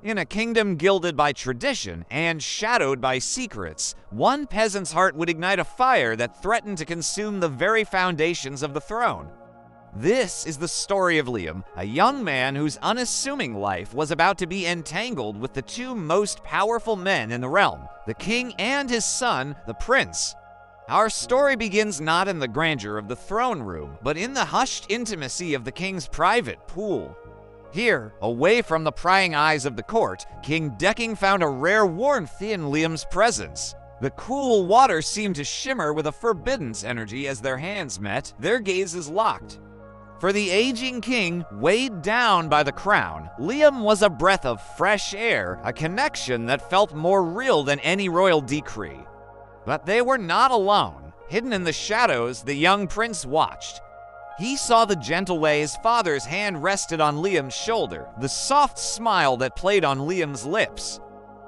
In a kingdom gilded by tradition and shadowed by secrets, one peasant's heart would ignite a fire that threatened to consume the very foundations of the throne. This is the story of Liam, a young man whose unassuming life was about to be entangled with the two most powerful men in the realm, the king and his son, the prince. Our story begins not in the grandeur of the throne room, but in the hushed intimacy of the king's private pool. Here, away from the prying eyes of the court, King Decking found a rare warmth in Liam's presence. The cool water seemed to shimmer with a forbidden's energy as their hands met, their gazes locked. For the aging king, weighed down by the crown, Liam was a breath of fresh air, a connection that felt more real than any royal decree. But they were not alone. Hidden in the shadows, the young prince watched. He saw the gentle way his father's hand rested on Liam's shoulder, the soft smile that played on Liam's lips.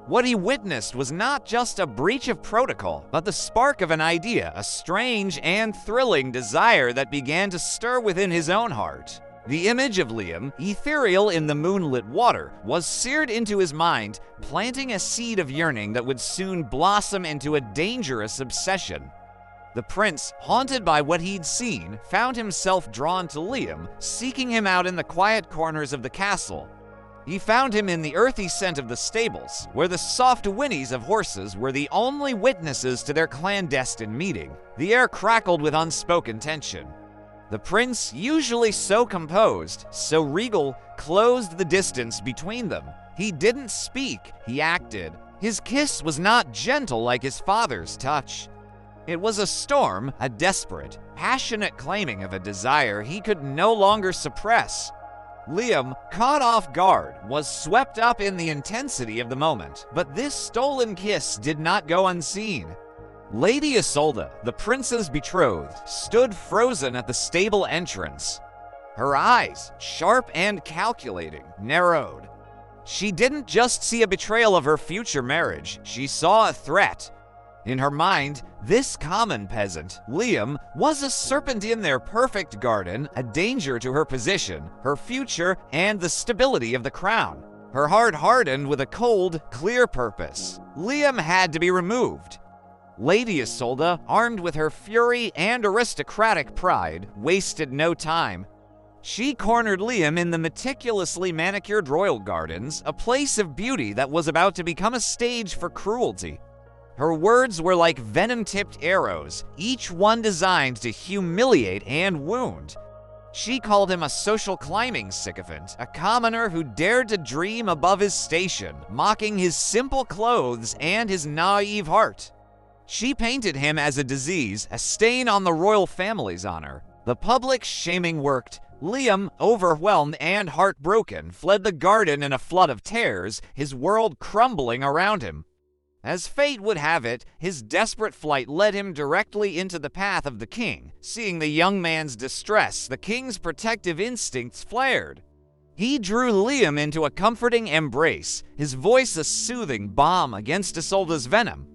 What he witnessed was not just a breach of protocol, but the spark of an idea, a strange and thrilling desire that began to stir within his own heart. The image of Liam, ethereal in the moonlit water, was seared into his mind, planting a seed of yearning that would soon blossom into a dangerous obsession. The prince, haunted by what he'd seen, found himself drawn to Liam, seeking him out in the quiet corners of the castle. He found him in the earthy scent of the stables, where the soft whinnies of horses were the only witnesses to their clandestine meeting. The air crackled with unspoken tension. The prince, usually so composed, so regal, closed the distance between them. He didn't speak, he acted. His kiss was not gentle like his father's touch. It was a storm, a desperate, passionate claiming of a desire he could no longer suppress. Liam, caught off guard, was swept up in the intensity of the moment, but this stolen kiss did not go unseen. Lady Isolde, the prince's betrothed, stood frozen at the stable entrance. Her eyes, sharp and calculating, narrowed. She didn't just see a betrayal of her future marriage, she saw a threat. In her mind, this common peasant, Liam, was a serpent in their perfect garden, a danger to her position, her future, and the stability of the crown. Her heart hardened with a cold, clear purpose. Liam had to be removed. Lady Isolde, armed with her fury and aristocratic pride, wasted no time. She cornered Liam in the meticulously manicured royal gardens, a place of beauty that was about to become a stage for cruelty. Her words were like venom-tipped arrows, each one designed to humiliate and wound. She called him a social climbing sycophant, a commoner who dared to dream above his station, mocking his simple clothes and his naive heart. She painted him as a disease, a stain on the royal family's honor. The public shaming worked. Liam, overwhelmed and heartbroken, fled the garden in a flood of tears, his world crumbling around him. As fate would have it, his desperate flight led him directly into the path of the king. Seeing the young man's distress, the king's protective instincts flared. He drew Liam into a comforting embrace, his voice a soothing balm against Isolde's venom.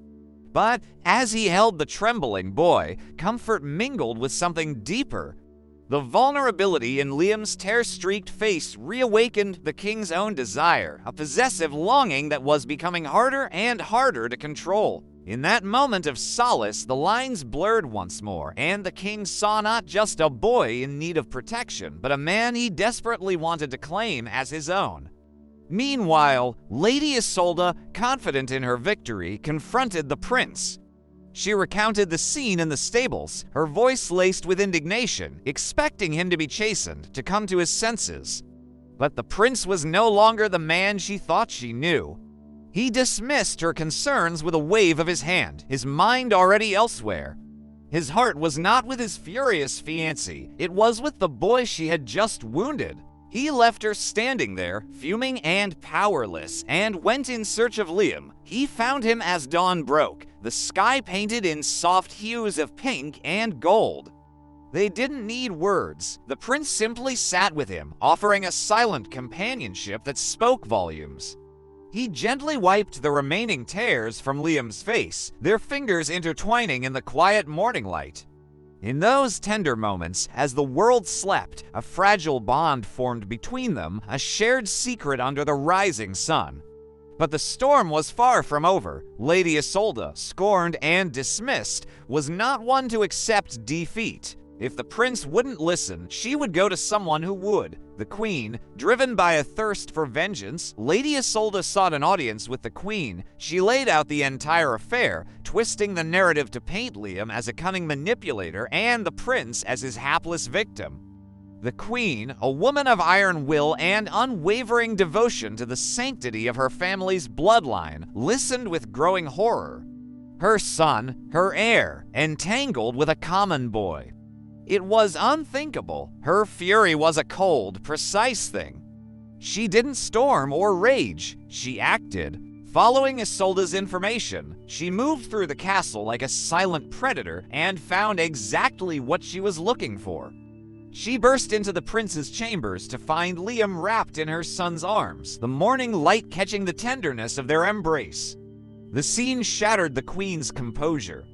But as he held the trembling boy, comfort mingled with something deeper. The vulnerability in Liam's tear-streaked face reawakened the king's own desire, a possessive longing that was becoming harder and harder to control. In that moment of solace, the lines blurred once more, and the king saw not just a boy in need of protection, but a man he desperately wanted to claim as his own. Meanwhile, Lady Isolde, confident in her victory, confronted the prince. She recounted the scene in the stables, her voice laced with indignation, expecting him to be chastened, to come to his senses. But the prince was no longer the man she thought she knew. He dismissed her concerns with a wave of his hand, his mind already elsewhere. His heart was not with his furious fiancé, it was with the boy she had just wounded. He left her standing there, fuming and powerless, and went in search of Liam. He found him as dawn broke, the sky painted in soft hues of pink and gold. They didn't need words. The prince simply sat with him, offering a silent companionship that spoke volumes. He gently wiped the remaining tears from Liam's face, their fingers intertwining in the quiet morning light. In those tender moments, as the world slept, a fragile bond formed between them, a shared secret under the rising sun. But the storm was far from over. Lady Isolde, scorned and dismissed, was not one to accept defeat. If the prince wouldn't listen, she would go to someone who would. The queen, driven by a thirst for vengeance, Lady Isolde sought an audience with the queen. She laid out the entire affair, twisting the narrative to paint Liam as a cunning manipulator and the prince as his hapless victim. The queen, a woman of iron will and unwavering devotion to the sanctity of her family's bloodline, listened with growing horror. Her son, her heir, entangled with a common boy. It was unthinkable. Her fury was a cold, precise thing. She didn't storm or rage. She acted. Following Isolde's information, she moved through the castle like a silent predator and found exactly what she was looking for. She burst into the prince's chambers to find Liam wrapped in her son's arms, the morning light catching the tenderness of their embrace. The scene shattered the queen's composure.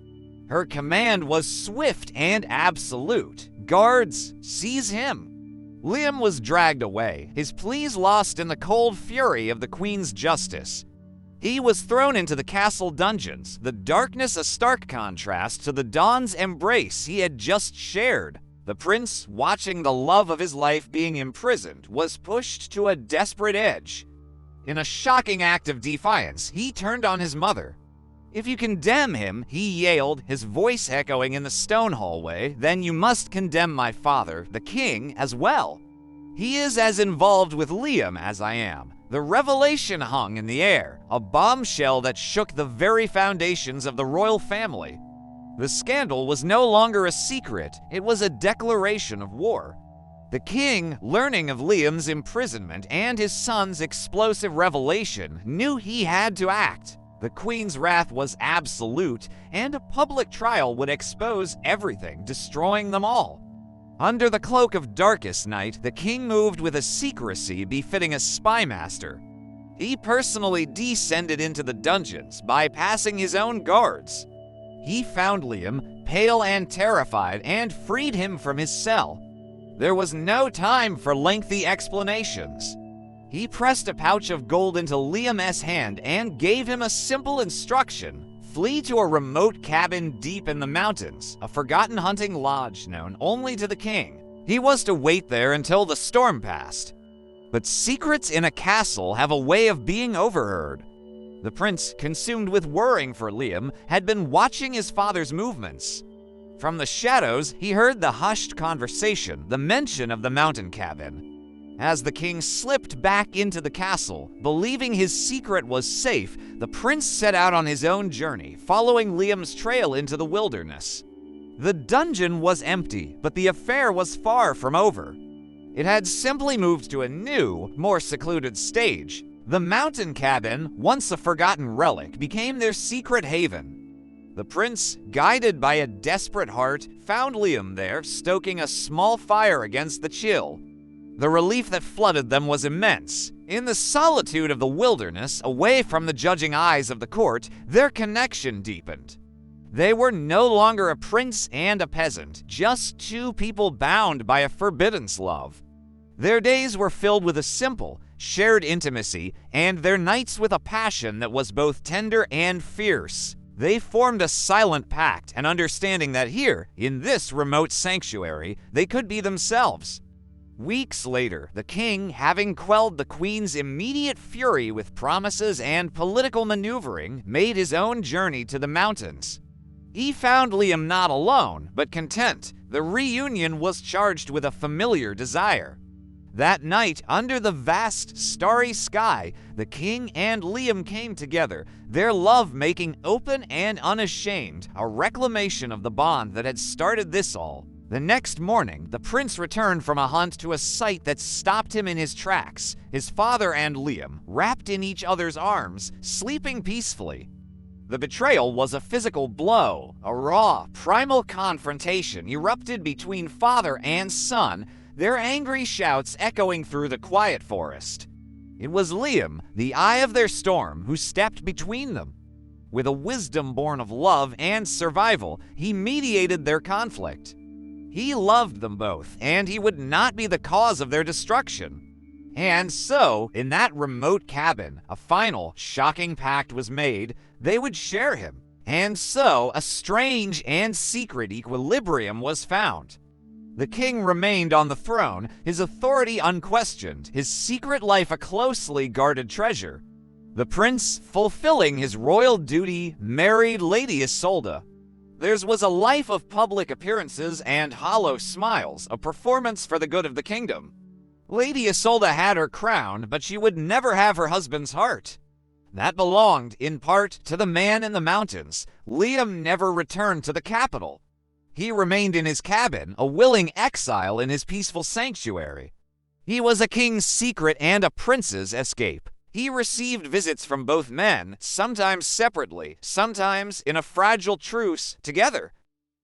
Her command was swift and absolute. Guards, seize him. Liam was dragged away, his pleas lost in the cold fury of the queen's justice. He was thrown into the castle dungeons, the darkness a stark contrast to the dawn's embrace he had just shared. The prince, watching the love of his life being imprisoned, was pushed to a desperate edge. In a shocking act of defiance, he turned on his mother. "If you condemn him," he yelled, his voice echoing in the stone hallway, "then you must condemn my father, the king, as well. He is as involved with Liam as I am." The revelation hung in the air, a bombshell that shook the very foundations of the royal family. The scandal was no longer a secret, it was a declaration of war. The king, learning of Liam's imprisonment and his son's explosive revelation, knew he had to act. The queen's wrath was absolute, and a public trial would expose everything, destroying them all. Under the cloak of darkest night, the king moved with a secrecy befitting a spy master. He personally descended into the dungeons, bypassing his own guards. He found Liam, pale and terrified, and freed him from his cell. There was no time for lengthy explanations. He pressed a pouch of gold into Liam's hand and gave him a simple instruction: flee to a remote cabin deep in the mountains, a forgotten hunting lodge known only to the king. He was to wait there until the storm passed. But secrets in a castle have a way of being overheard. The prince, consumed with worrying for Liam, had been watching his father's movements. From the shadows, he heard the hushed conversation, the mention of the mountain cabin. As the king slipped back into the castle, believing his secret was safe, the prince set out on his own journey, following Liam's trail into the wilderness. The dungeon was empty, but the affair was far from over. It had simply moved to a new, more secluded stage. The mountain cabin, once a forgotten relic, became their secret haven. The prince, guided by a desperate heart, found Liam there, stoking a small fire against the chill. The relief that flooded them was immense. In the solitude of the wilderness, away from the judging eyes of the court, their connection deepened. They were no longer a prince and a peasant, just two people bound by a forbidden love. Their days were filled with a simple, shared intimacy, and their nights with a passion that was both tender and fierce. They formed a silent pact, an understanding that here, in this remote sanctuary, they could be themselves. Weeks later, the king, having quelled the queen's immediate fury with promises and political maneuvering, made his own journey to the mountains. He found Liam not alone, but content. The reunion was charged with a familiar desire. That night, under the vast, starry sky, the king and Liam came together, their love making open and unashamed, a reclamation of the bond that had started this all. The next morning, the prince returned from a hunt to a sight that stopped him in his tracks. His father and Liam, wrapped in each other's arms, sleeping peacefully. The betrayal was a physical blow. A raw, primal confrontation erupted between father and son, their angry shouts echoing through the quiet forest. It was Liam, the eye of their storm, who stepped between them. With a wisdom born of love and survival, he mediated their conflict. He loved them both, and he would not be the cause of their destruction. And so, in that remote cabin, a final, shocking pact was made. They would share him. And so, a strange and secret equilibrium was found. The king remained on the throne, his authority unquestioned, his secret life a closely guarded treasure. The prince, fulfilling his royal duty, married Lady Isolde. Theirs was a life of public appearances and hollow smiles, a performance for the good of the kingdom. Lady Isolde had her crown, but she would never have her husband's heart. That belonged, in part, to the man in the mountains. Liam never returned to the capital. He remained in his cabin, a willing exile in his peaceful sanctuary. He was a king's secret and a prince's escape. He received visits from both men, sometimes separately, sometimes in a fragile truce together.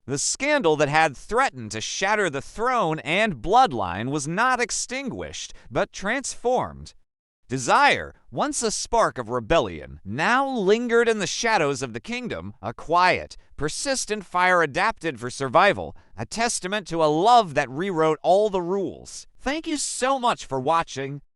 The scandal that had threatened to shatter the throne and bloodline was not extinguished, but transformed. Desire, once a spark of rebellion, now lingered in the shadows of the kingdom, a quiet, persistent fire adapted for survival, a testament to a love that rewrote all the rules. Thank you so much for watching.